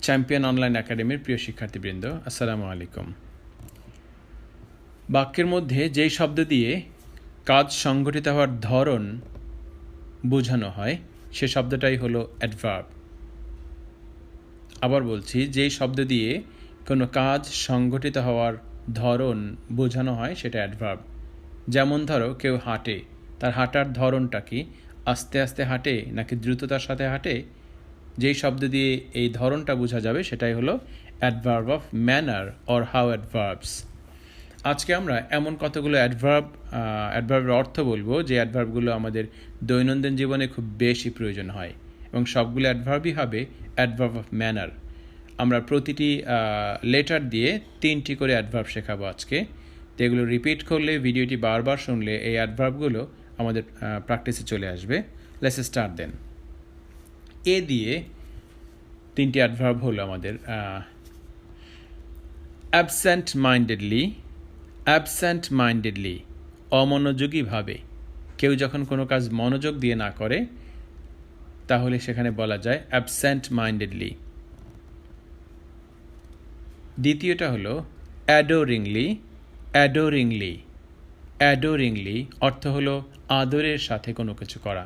Champion online একাডেমির প্রিয় শিক্ষার্থীবৃন্দ, আসসালামু আলাইকুম। বাক্যের মধ্যে যেই শব্দ দিয়ে কাজ সংঘটিত হওয়ার ধরন বোঝানো হয় সে শব্দটাই হলো অ্যাডভার্ব। আবার বলছি, যেই শব্দ দিয়ে কোনো কাজ সংঘটিত হওয়ার ধরন বোঝানো হয় সেটা অ্যাডভার্ব। যেমন ধরো, কেউ হাঁটে, তার হাঁটার ধরনটা কি? আস্তে আস্তে হাঁটে নাকি দ্রুততার সাথে হাঁটে? যেই শব্দ দিয়ে এই ধরনটা বোঝা যাবে সেটাই হলো adverb of manner or how adverbs. আজকে আমরা এমন কতগুলো অ্যাডভার্বের অর্থ বলবো যে অ্যাডভার্বগুলো আমাদের দৈনন্দিন জীবনে খুব বেশি প্রয়োজন হয়, এবং সবগুলো অ্যাডভার্বই হবে অ্যাডভার্ব অফ ম্যানার। আমরা প্রতিটি লেটার দিয়ে 3টি করে অ্যাডভার্ব শেখাবো আজকে। তো এগুলো রিপিট করলে, ভিডিওটি বারবার শুনলে এই অ্যাডভার্বগুলো আমাদের প্র্যাকটিসে চলে আসবে। লেটস স্টার্ট দেন। এ দিয়ে 3টি অ্যাডভার্ব হলো আমাদের অ্যাবসেন্ট মাইন্ডেডলি, অমনোযোগীভাবে। কেউ যখন কোনো কাজ মনোযোগ দিয়ে না করে তাহলে সেখানে বলা যায় অ্যাবসেন্ট মাইন্ডেডলি। দ্বিতীয়টা হলো অ্যাডোরিংলি, অর্থ হলো আদরের সাথে কোনো কিছু করা,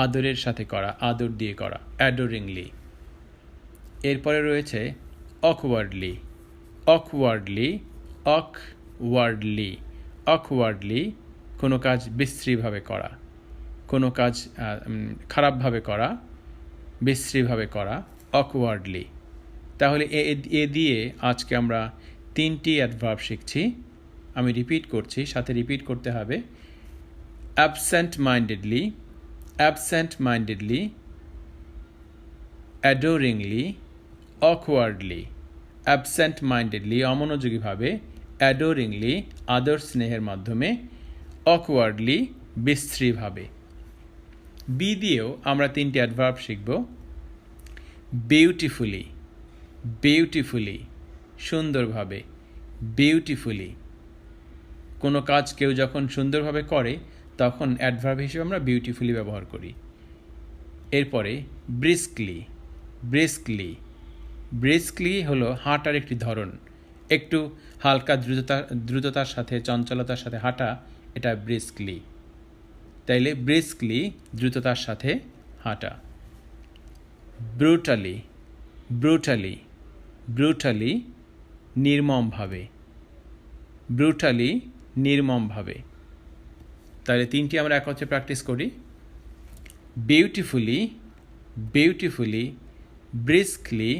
আদরের সাথে করা, আদর দিয়ে করা, অ্যাডোরিংলি। এরপরে রয়েছে অকওয়ার্ডলি, কোনো কাজ বিশ্রীভাবে করা, কোনো কাজ খারাপভাবে করা, বিশ্রীভাবে করা, অকওয়ার্ডলি। তাহলে এ দিয়ে আজকে আমরা 3টি অ্যাডভার্ব শিখছি। আমি রিপিট করছি, সাথে রিপিট করতে হবে। অ্যাবসেন্ট মাইন্ডেডলি, অ্যাডোরিংলি, অকওয়ার্ডলি। অ্যাবসেন্ট মাইন্ডেডলি, অমনোযোগীভাবে; অ্যাডোরিংলি, আদর স্নেহের মাধ্যমে; অকওয়ার্ডলি, বিশ্রীভাবে। বি দিয়েও আমরা 3টি অ্যাডভার্ব শিখব। বিউটিফুলি, সুন্দরভাবে, বিউটিফুলি। কোনো কাজ কেউ যখন সুন্দরভাবে করে তখন অ্যাডভার্ব হিসেবে আমরা বিউটিফুলি ব্যবহার করি। এরপরে ব্রিস্কলি হলো হাঁটার একটি ধরন। একটু হালকা দ্রুততার সাথে, চঞ্চলতার সাথে হাঁটা, এটা ব্রিস্কলি। তাইলে ব্রিস্কলি, দ্রুততার সাথে হাঁটা। ব্রুটালি, নির্মমভাবে। তাহলে 3টি আমরা একত্রে প্র্যাকটিস করি। Beautifully, briskly,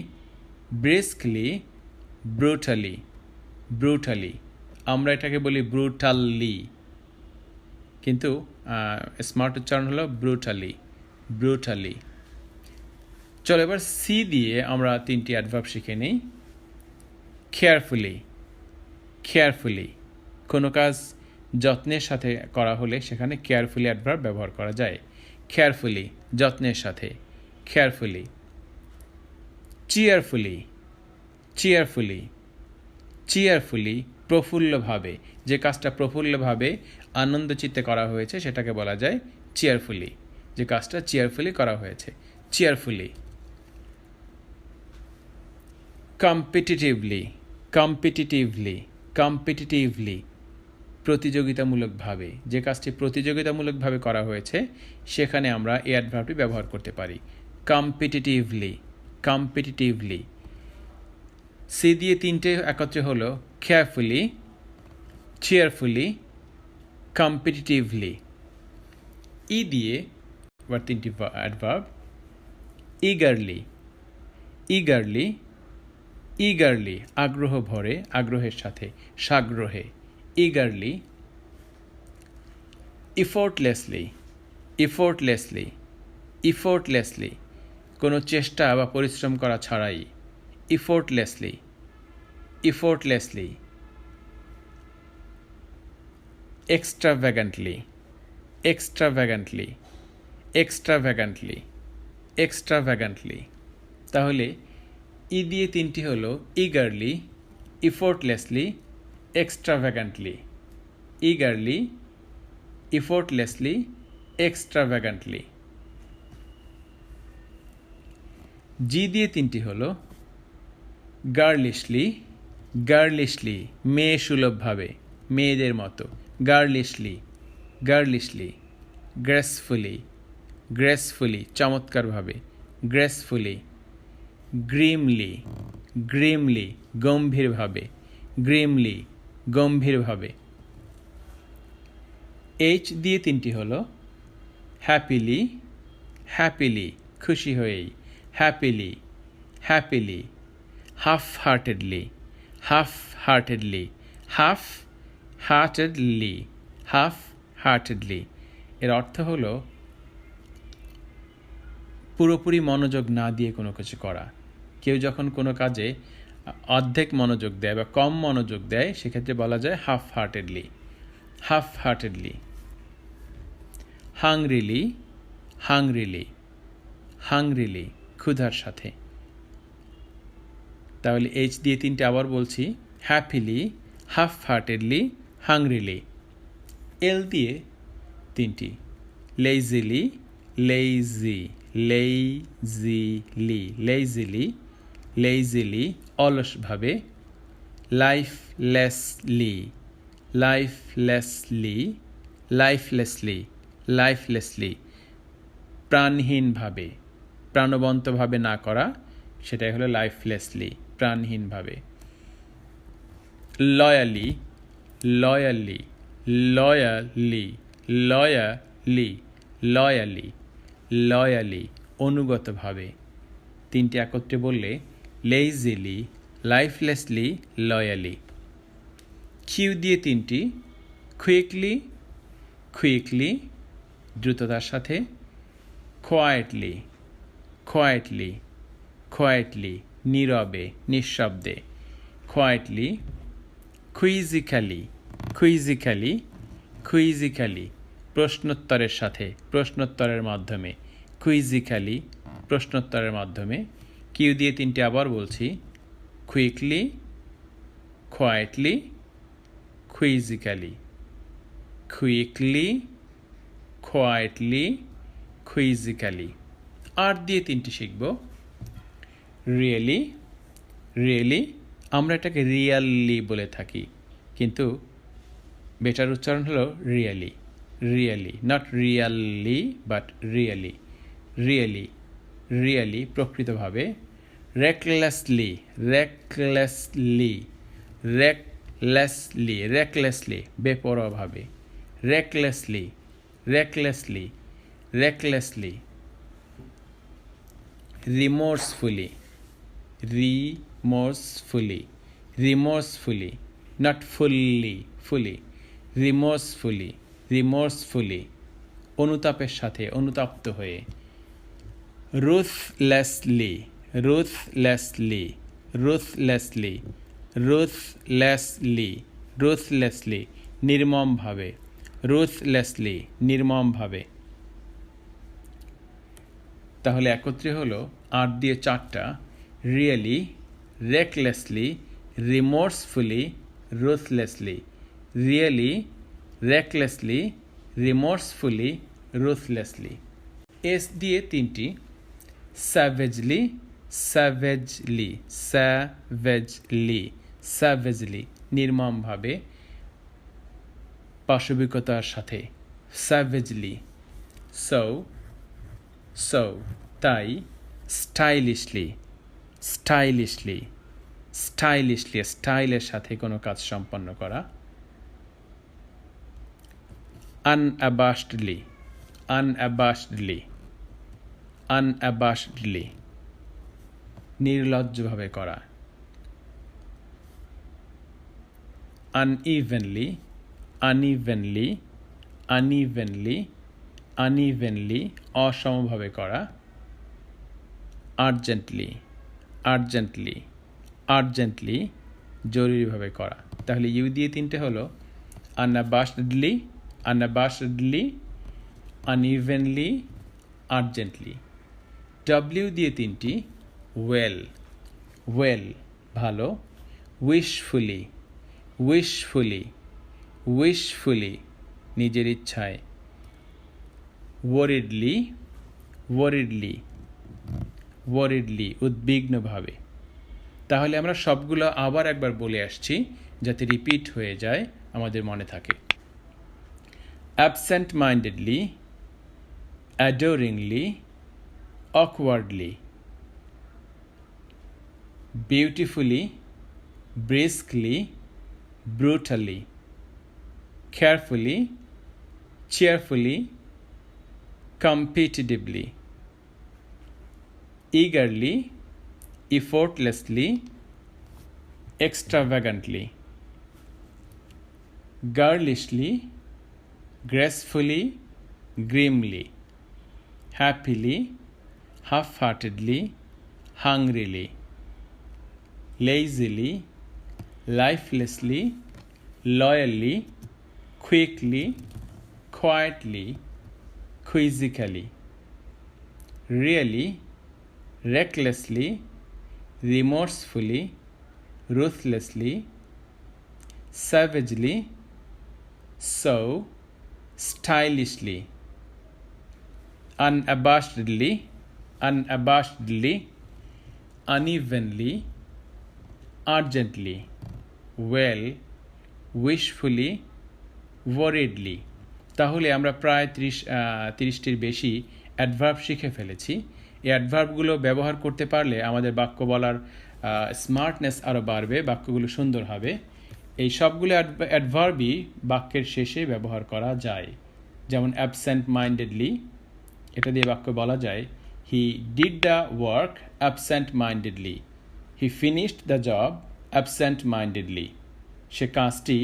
brutally. আমরা এটাকে বলি ব্রুটালি, কিন্তু স্মার্ট উচ্চারণ হলো ব্রুটালি। চলো এবার সি দিয়ে আমরা 3টি অ্যাডভার্ব শিখে নিই। কেয়ারফুলি, কোনো কাজ যত্নের সাথে করা হলে সেখানে কেয়ারফুলি অ্যাডভার্ব ব্যবহার করা যায়। কেয়ারফুলি, যত্নের সাথে, কেয়ারফুলি। চিয়ারফুলি, প্রফুল্লভাবে। যে কাজটা প্রফুল্লভাবে, আনন্দচিত্তে করা হয়েছে সেটাকে বলা যায় চিয়ারফুলি। যে কাজটা চিয়ারফুলি করা হয়েছে, চিয়ারফুলি। কম্পিটিটিভলি, প্রতিযোগিতামূলকভাবে। যে কাজটি প্রতিযোগিতামূলকভাবে করা হয়েছে সেখানে আমরা এই অ্যাডভার্বটি ব্যবহার করতে পারি, কম্পিটিটিভলি। সি দিয়ে 3টে একত্রে হলো কেয়ারফুলি, চিয়ারফুলি, কম্পিটিটিভলি। ই দিয়ে আবার 3টি অ্যাডভার্ব। ইগারলি, আগ্রহ ভরে, আগ্রহের সাথে, সাগ্রহে, ইগারলি। ইফোর্টলেসলি, কোনো চেষ্টা বা পরিশ্রম করা ছাড়াই, ইফোর্টলেসলি। এক্সট্রাভ্যাগান্টলি। তাহলে ই দিয়ে 3টি হলো ইগারলি, ইফোর্টলেসলি, এক্সট্রাভ্যাগান্টলি। জি দিয়ে 3টি হলো গার্লিশলি, গার্লিশলি মেয়ে সুলভভাবে, মেয়েদের মতো। গার্লিশলি, গার্লিশলি। গ্রেসফুলি, গ্রেসফুলি চমৎকারভাবে, গ্রেসফুলি। গ্রিমলি, গ্রিমলি গম্ভীরভাবে, গ্রিমলি গম্ভীরভাবে। এইচ দিয়ে তিনটি হলো হ্যাপিলি, হ্যাপিলি খুশি হয়েই, happily, happily. Half heartedly, half heartedly, half heartedly, half heartedly. এর অর্থ হলো পুরোপুরি মনোযোগ না দিয়ে কোনো কিছু করা। কেউ যখন কোনো কাজে অর্ধেক মনোযোগ দেয় বা কম মনোযোগ দেয়, সেক্ষেত্রে বলা যায় হাফ হার্টেডলি, হাফ হার্টেডলি। হাংরিলি, হাংরিলি, হাংরিলি ক্ষুধার সাথে। তাহলে এইচ দিয়ে তিনটে আবার বলছি, হ্যাপিলি, হাফ হার্টেডলি, হাংরিলি। এল দিয়ে তিনটি, লেইজিলি, লেইজি, লেইজিলি, লেইজিলি, লেইজিলি অলসভাবে। লাইফলেসলি, লাইফলেসলি, লাইফলেসলি, লাইফলেসলি প্রাণহীনভাবে, প্রাণবন্তভাবে না করা, সেটাই হলো লাইফলেসলি, প্রাণহীনভাবে। লয়ালি, লয়ালি, লয়ালি, লয়ালি, লয়ালি, লয়ালি অনুগতভাবে। তিনটি একত্রে বললে লেইজিলি, লাইফলেসলি, লয়ালি। কিউ দিয়ে তিনটি, কুইকলি, কুইকলি দ্রুততার সাথে। কোয়াইটলি, কোয়াইটলি, কোয়াইটলি নীরবে, নিঃশব্দে, কোয়াইটলি। কুইজিক্যালি, কুইজিক্যালি, কুইজিক্যালি প্রশ্নোত্তরের সাথে, প্রশ্নোত্তরের মাধ্যমে, কুইজিক্যালি প্রশ্নোত্তরের মাধ্যমে। কিউ দিয়ে তিনটি আবার বলছি, কুইকলি, কোয়াইটলি, কুইজিক্যালি, কুইকলি, কোয়াইটলি, কুইজিক্যালি। আর দিয়ে তিনটি শিখব, রিয়েলি, রিয়েলি আমরা এটাকে রিয়ালি বলে থাকি, কিন্তু বেটার উচ্চারণ হলো really, really, not really but really, really, really প্রকৃতভাবে। রেকলেসলি, রেকলেসলি, রেকলেসলি, রেকলেসলি বেপরোয়াভাবে, recklessly, recklessly, recklessly. Remorsefully, remorsefully, remorsefully not fully, fully, remorsefully, remorsefully অনুতাপের সাথে, অনুতপ্ত হয়ে। রুথলেসলি, রুথলেসলি, রুথলেসলি, রুথলেসলি, রুথলেসলি নির্মমভাবে, রুথলেসলি নির্মমভাবে। তাহলে একত্রে হলো আর দিয়ে চারটা, really, recklessly, remorsefully, ruthlessly. Really, recklessly, remorsefully, ruthlessly. S দিয়ে তিনটি, স্যাভেজলি, স্যাভেজলি, স্যাভেজলি, স্যাভেজলি নির্মমভাবে, পাশবিকতার সাথে, স্যাভেজলি। সো, সো তাই। স্টাইলিশলি, স্টাইলিশলি, স্টাইলিশলি স্টাইলের সাথে কোনো কাজ সম্পন্ন করা। আনঅ্যাবাশডলি, আনঅ্যাবাশডলি, আনঅ্যাবাশডলি নির্লজ্জভাবে করা। আনইভেনলি, আনইভেনলি, আনইভেনলি, আনইভেনলি অসমভাবে করা। আর্জেন্টলি, আর্জেন্টলি, আর্জেন্টলি জরুরিভাবে করা। তাহলে ইউ দিয়ে তিনটে হলো আনঅ্যাবাশডলি, আনঅ্যাবাশডলি, আনইভেনলি, আর্জেন্টলি। ডব্লিউ দিয়ে তিনটি, ওয়েল, ওয়েল ভালো। উইশফুলি, উইশফুলি, উইশফুলি নিজের ইচ্ছায়। ওয়ারিডলি, ওয়ারিডলি, ওয়ারিডলি উদ্বিগ্নভাবে। তাহলে আমরা সবগুলো আবার একবার বলে আসছি যাতে রিপিট হয়ে যায়, আমাদের মনে থাকে। Absent mindedly, adoringly, awkwardly, beautifully, briskly, brutally, carefully, cheerfully, competitively, eagerly, effortlessly, extravagantly, girlishly, gracefully, grimly, happily, half-heartedly, hungrily, lazily, lifelessly, loyally, quickly, quietly, quizzically, really, recklessly, remorsefully, ruthlessly, savagely, so, stylishly, unabashedly, unevenly, urgently, well, wishfully, worriedly। তাহলে আমরা প্রায় 30টির বেশি adverb শিখে ফেলেছি। এই অ্যাডভার্বগুলো ব্যবহার করতে পারলে আমাদের বাক্য বলার স্মার্টনেস আরও বাড়বে, বাক্যগুলো সুন্দর হবে। এই সবগুলো অ্যাডভার্বই বাক্যের শেষে ব্যবহার করা যায়। যেমন অ্যাবসেন্ট মাইন্ডেডলি, এটা দিয়ে বাক্য বলা যায় he did the work absent mindedly, he finished the job absent mindedly, সে কাজটি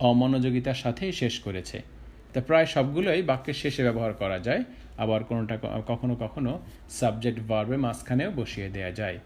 অমনোযোগিতার সাথেই শেষ করেছে। তা প্রায় সবগুলোই বাক্যের শেষে ব্যবহার করা যায়, আবার কখনো কখনো সাবজেক্ট ভার্বের মাঝখানেও বসিয়ে দেওয়া যায়।